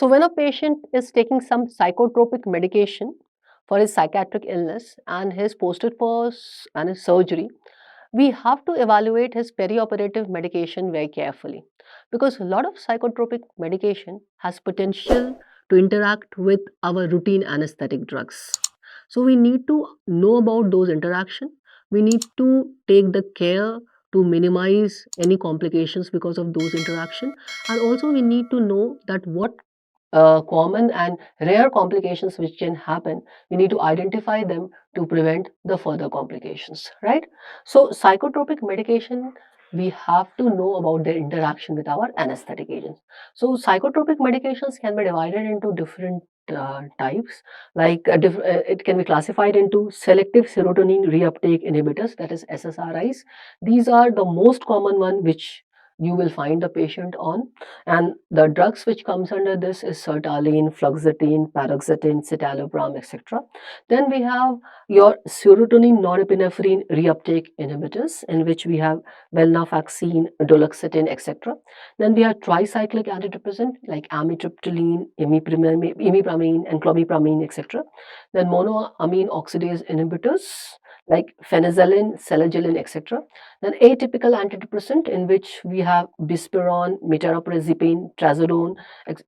So when a patient is taking some psychotropic medication for his psychiatric illness and his posted for and his surgery, we have to evaluate his perioperative medication very carefully, because a lot of psychotropic medication has potential to interact with our routine anesthetic drugs. So we need to know about those interaction. We need to take the care to minimize any complications because of those interaction, and also we need to know that what common and rare complications which can happen, we need to identify them to prevent the further complications, right? So psychotropic medication, we have to know about their interaction with our anesthetic agents. So psychotropic medications can be divided into different types, like it can be classified into selective serotonin reuptake inhibitors, that is SSRIs. These are the most common one which you will find the patient on, and the drugs which comes under this is sertraline, fluoxetine, paroxetine, citalopram, etc. Then we have your serotonin norepinephrine reuptake inhibitors, in which we have venlafaxine, duloxetine, etc. Then we have tricyclic antidepressant like amitriptyline, imipramine, and clomipramine, etc. Then monoamine oxidase inhibitors like phenazelin, selagelin, etc. Then atypical antidepressant, in which we have bispiron, meteroprezipine, trazodone,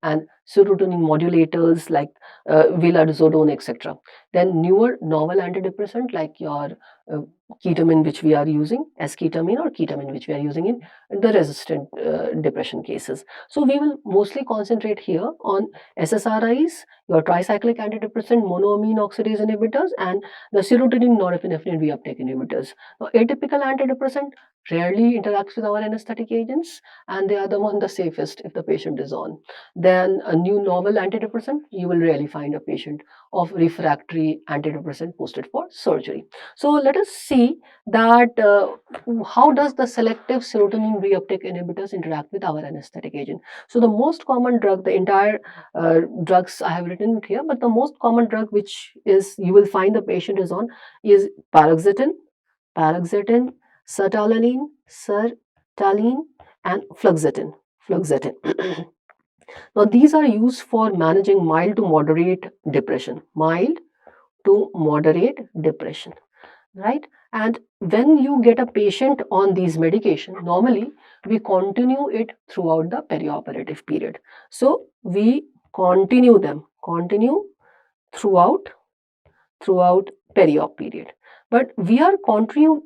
and serotonin modulators like vilazodone, etc. Then newer novel antidepressant like your uh, ketamine, which we are using as ketamine, or ketamine which we are using in the resistant depression cases. So we will mostly concentrate here on SSRIs, your tricyclic antidepressant, monoamine oxidase inhibitors, and the serotonin norepinephrine reuptake inhibitors. Now, atypical antidepressant rarely interacts with our anesthetic agents, and they are the one the safest if the patient is on. Then a new novel antidepressant, you will rarely find a patient of refractory antidepressant posted for surgery. So let us see that how does the selective serotonin reuptake inhibitors interact with our anesthetic agent. So the most common drug, the entire drugs I have written it here, but the most common drug which is you will find the patient is on is paroxetine, sertraline, and fluoxetine. Now, these are used for managing mild to moderate depression. Mild to moderate depression, right? And when you get a patient on these medication, normally we continue it throughout the perioperative period. So we continue throughout periop period. But we are continuing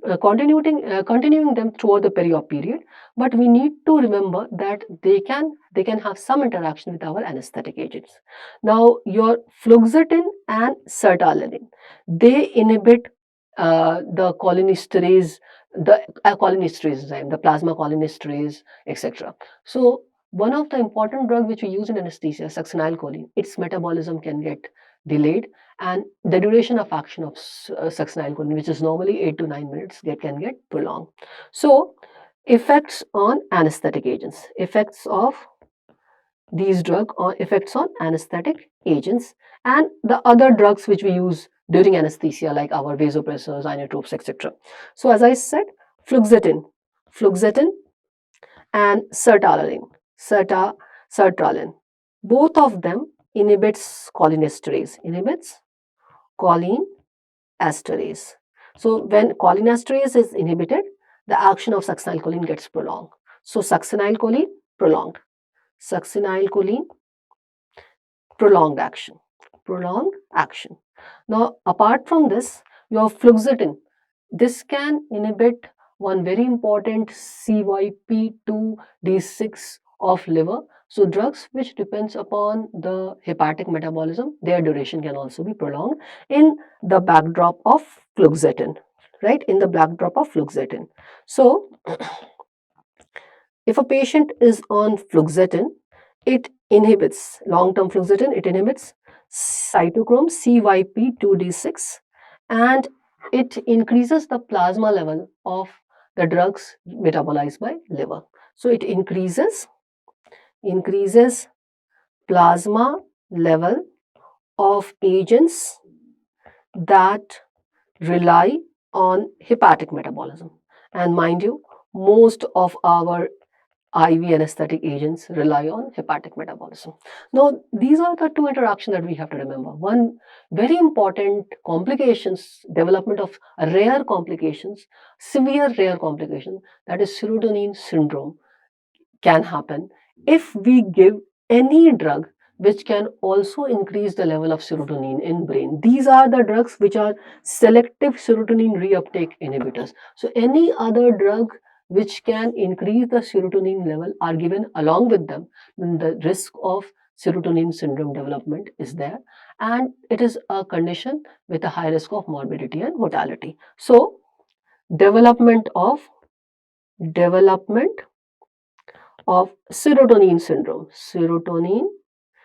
them throughout the periop period. But we need to remember that they can have some interaction with our anesthetic agents. Now, your fluoxetine and sertraline, they inhibit the cholinesterase, enzyme, the plasma cholinesterase, etc. So one of the important drugs which we use in anesthesia, succinylcholine, its metabolism can get delayed, and the duration of action of succinylcholine, which is normally 8 to 9 minutes, can get prolonged. So effects on anesthetic agents, effects of these drugs or effects on anesthetic agents, and the other drugs which we use during anesthesia like our vasopressors, inotropes, etc. So as I said, fluoxetine and sertraline, both of them inhibits cholinesterase, So when cholinesterase is inhibited, the action of succinylcholine gets prolonged. So succinylcholine prolonged. Succinylcholine prolonged action. Now, apart from this, your fluoxetine, this can inhibit one very important CYP2D6 of liver. So drugs which depends upon the hepatic metabolism, their duration can also be prolonged in the backdrop of fluoxetine, right? In the backdrop of fluoxetine. So if a patient is on fluoxetine, it inhibits long-term fluoxetine, it inhibits cytochrome CYP2D6, and it increases the plasma level of the drugs metabolized by liver. So it increases plasma level of agents that rely on hepatic metabolism. And mind you, most of our IV anesthetic agents rely on hepatic metabolism. Now, these are the two interactions that we have to remember. One very important complications, development of rare complications, severe rare complication, that is serotonin syndrome, can happen if we give any drug which can also increase the level of serotonin in brain. These are the drugs which are selective serotonin reuptake inhibitors. So any other drug which can increase the serotonin level are given along with them, then the risk of serotonin syndrome development is there, and it is a condition with a high risk of morbidity and mortality. So development of serotonin syndrome. Serotonin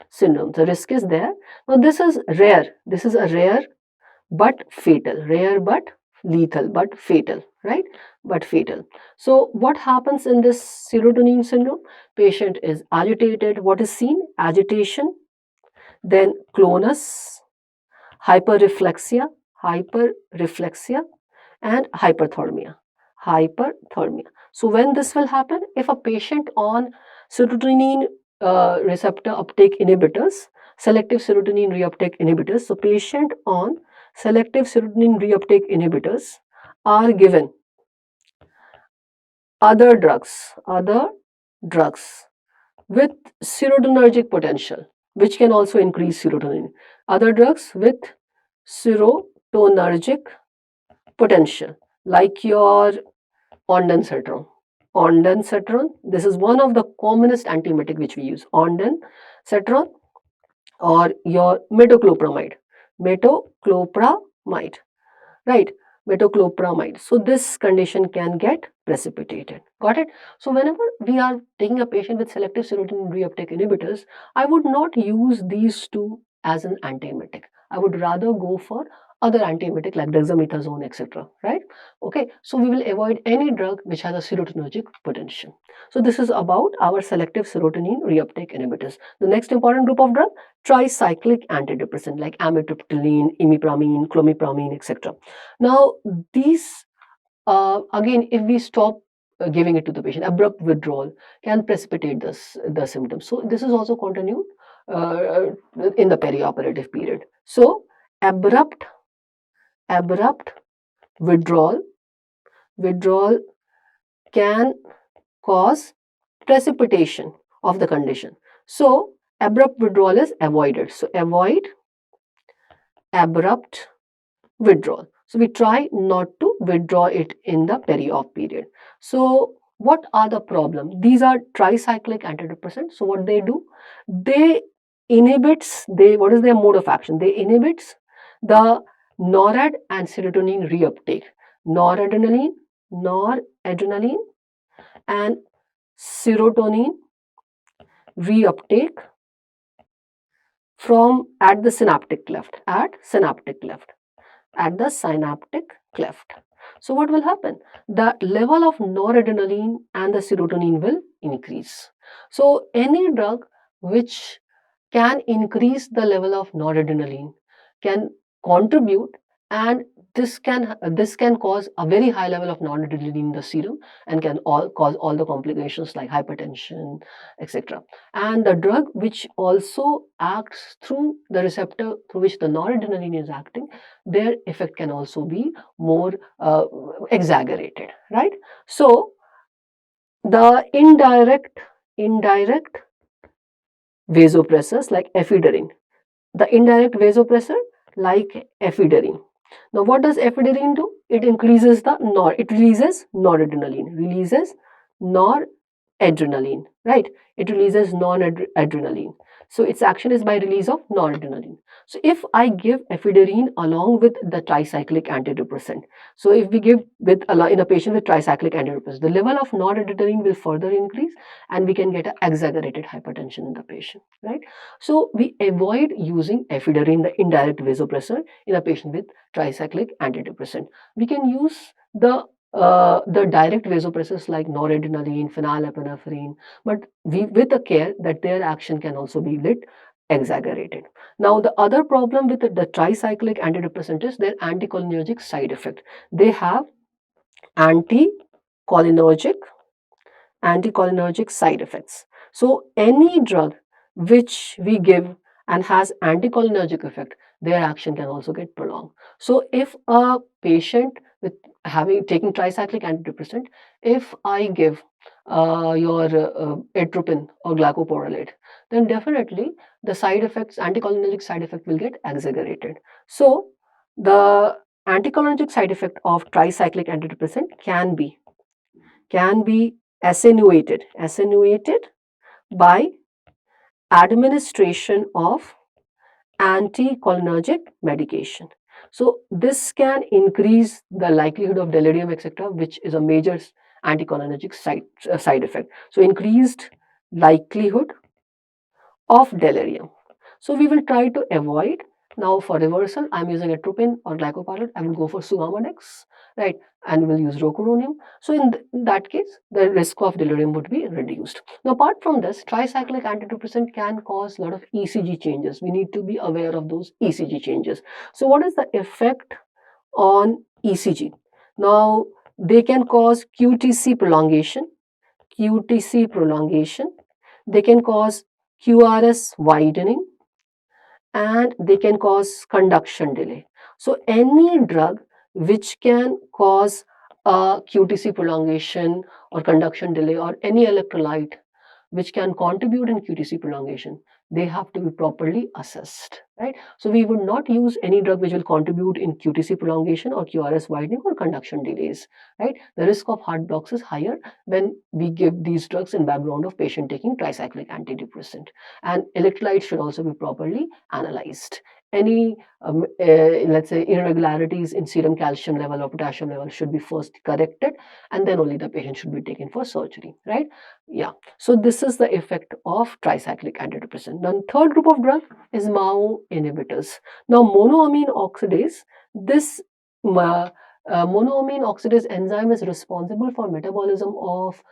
syndrome. The risk is there. Now, this is rare. This is a rare but fatal. Rare but lethal, but fatal, right? But fatal. So, what happens in this serotonin syndrome? Patient is agitated. What is seen? Agitation, then clonus, hyperreflexia, hyperreflexia, and hyperthermia. Hyperthermia. So when this will happen, if a patient on serotonin receptor uptake inhibitors, selective serotonin reuptake inhibitors, so patient on selective serotonin reuptake inhibitors are given other drugs with serotonergic potential, which can also increase serotonin. Other drugs with serotonergic potential, like your ondansetron. Ondansetron, this is one of the commonest antiemetic which we use. Ondansetron or your metoclopramide. Metoclopramide, right? Metoclopramide. So this condition can get precipitated. Got it? So whenever we are taking a patient with selective serotonin reuptake inhibitors, I would not use these two as an antiemetic. I would rather go for other antiemetic like dexamethasone, etc. Right? Okay. So we will avoid any drug which has a serotonergic potential. So this is about our selective serotonin reuptake inhibitors. The next important group of drug, tricyclic antidepressant like amitriptyline, imipramine, clomipramine, etc. Now, these again, if we stop giving it to the patient, abrupt withdrawal can precipitate the symptoms. So this is also continued in the perioperative period. So abrupt withdrawal can cause precipitation of the condition. So abrupt withdrawal is avoided. So avoid abrupt withdrawal. So we try not to withdraw it in the peri-op period. So what are the problems? These are tricyclic antidepressants. So what they do? They what is their mode of action? They inhibits the norad and serotonin reuptake. Noradrenaline and serotonin reuptake from at the synaptic cleft. So what will happen? The level of noradrenaline and the serotonin will increase. So any drug which can increase the level of noradrenaline can contribute, and this can cause a very high level of noradrenaline in the serum and can cause all the complications like hypertension, etc. And the drug which also acts through the receptor through which the noradrenaline is acting, their effect can also be more exaggerated, right? So the indirect vasopressors like ephedrine, the indirect vasopressor like ephedrine. Now what does ephedrine do? It increases it releases noradrenaline, right? It releases noradrenaline. So its action is by release of noradrenaline. So if I give ephedrine along with the tricyclic antidepressant, so if we give in a patient with tricyclic antidepressant, the level of noradrenaline will further increase and we can get an exaggerated hypertension in the patient, right? So we avoid using ephedrine, the indirect vasopressor, in a patient with tricyclic antidepressant. We can use the direct vasopressors like noradrenaline, phenylephrine, but with the care that their action can also be exaggerated. Now, the other problem with the tricyclic antidepressant is their anticholinergic side effect. They have anticholinergic anticholinergic side effects. So any drug which we give and has anticholinergic effect, their action can also get prolonged. So if a patient with having taking tricyclic antidepressant, if I give your atropine or glycopyrrolate, then definitely the side effects, anticholinergic side effect will get exaggerated. So the anticholinergic side effect of tricyclic antidepressant can be attenuated by administration of anticholinergic medication. So this can increase the likelihood of delirium, etc., which is a major anticholinergic side effect. So increased likelihood of delirium. So we will try to avoid. Now for reversal, I'm using atropine or glycopyrrolate. I will go for sugammadex, right? And we'll use rocuronium. So in that case, the risk of delirium would be reduced. Now apart from this, tricyclic antidepressant can cause a lot of ECG changes. We need to be aware of those ECG changes. So what is the effect on ECG? Now they can cause QTC prolongation. They can cause QRS widening, and they can cause conduction delay. So any drug which can cause a QTC prolongation or conduction delay, or any electrolyte which can contribute in QTC prolongation, they have to be properly assessed, right? So we would not use any drug which will contribute in QTC prolongation or QRS widening or conduction delays, right? The risk of heart blocks is higher when we give these drugs in background of patient taking tricyclic antidepressant. And electrolytes should also be properly analyzed. Any let's say irregularities in serum calcium level or potassium level should be first corrected, and then only the patient should be taken for surgery, right? Yeah. So this is the effect of tricyclic antidepressant. Then third group of drug is MAO inhibitors. Now monoamine oxidase, this monoamine oxidase enzyme is responsible for metabolism of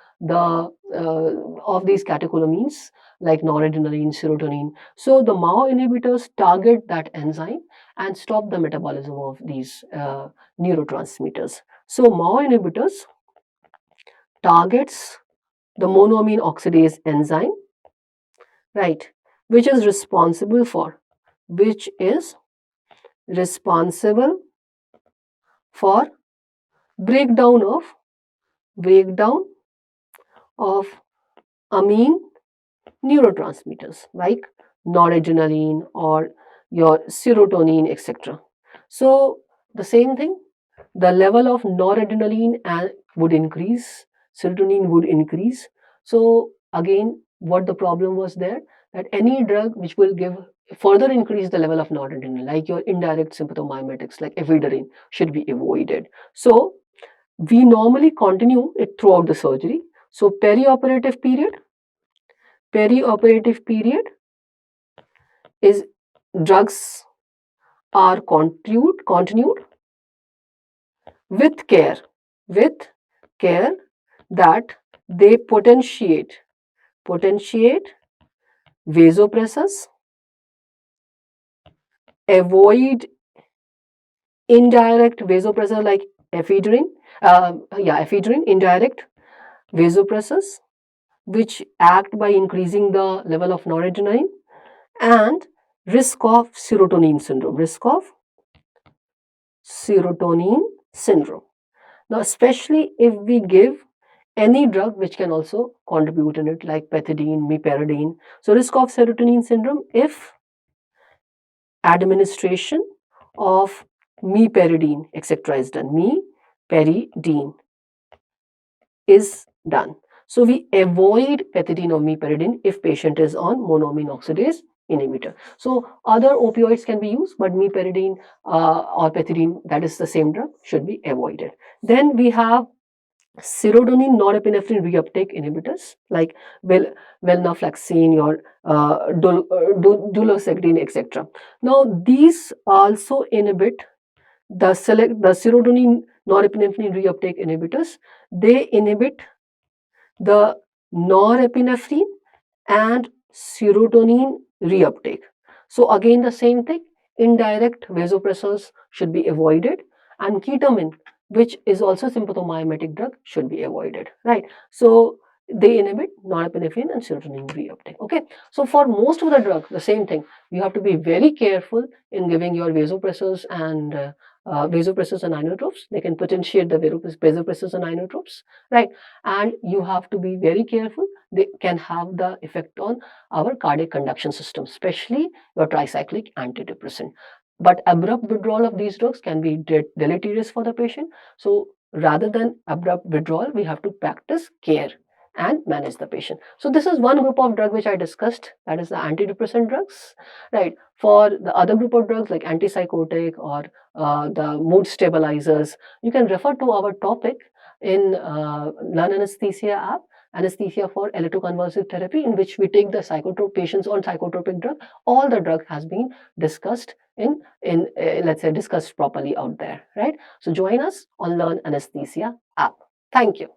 these catecholamines like noradrenaline, serotonin. So the MAO inhibitors target that enzyme and stop the metabolism of these neurotransmitters. So MAO inhibitors targets the monoamine oxidase enzyme, right, which is responsible for breakdown of amine neurotransmitters like noradrenaline or your serotonin, etc. So the same thing, the level of noradrenaline would increase, serotonin would increase. So again, what the problem was there, that any drug which will give further increase the level of noradrenaline, like your indirect sympathomimetics like ephedrine, should be avoided. So we normally continue it throughout the surgery. So perioperative period is drugs are continued with care that they potentiate vasopressors, avoid indirect vasopressor like ephedrine, indirect vasopressors which act by increasing the level of noradrenaline, and risk of serotonin syndrome. Now, especially if we give any drug which can also contribute in it, like pethidine, meperidine. So, risk of serotonin syndrome if administration of meperidine, etc. is done. Meperidine is done. So, we avoid pethidine or meperidine if patient is on monoamine oxidase inhibitor. So, other opioids can be used, but meperidine or pethidine, that is the same drug, should be avoided. Then we have serotonin norepinephrine reuptake inhibitors like venlafaxine or dulosegrin, etc. Now, these also inhibit the serotonin norepinephrine reuptake inhibitors. They inhibit the norepinephrine and serotonin reuptake. So again, the same thing, indirect vasopressors should be avoided, and ketamine, which is also sympathomimetic drug, should be avoided, right? So they inhibit norepinephrine and serotonin reuptake. Okay, so for most of the drugs, the same thing. You have to be very careful in giving your vasopressors and inotropes. They can potentiate the vasopressors and inotropes, right? And you have to be very careful. They can have the effect on our cardiac conduction system, especially your tricyclic antidepressant. But abrupt withdrawal of these drugs can be deleterious for the patient. So rather than abrupt withdrawal, we have to practice care and manage the patient. So this is one group of drug which I discussed, that is the antidepressant drugs, right? For the other group of drugs like antipsychotic or the mood stabilizers, you can refer to our topic in Learn Anesthesia app, Anesthesia for Electroconvulsive Therapy, in which we take the patients on psychotropic drug. All the drug has been discussed in let's say discussed properly out there, right? So join us on Learn Anesthesia app. Thank you.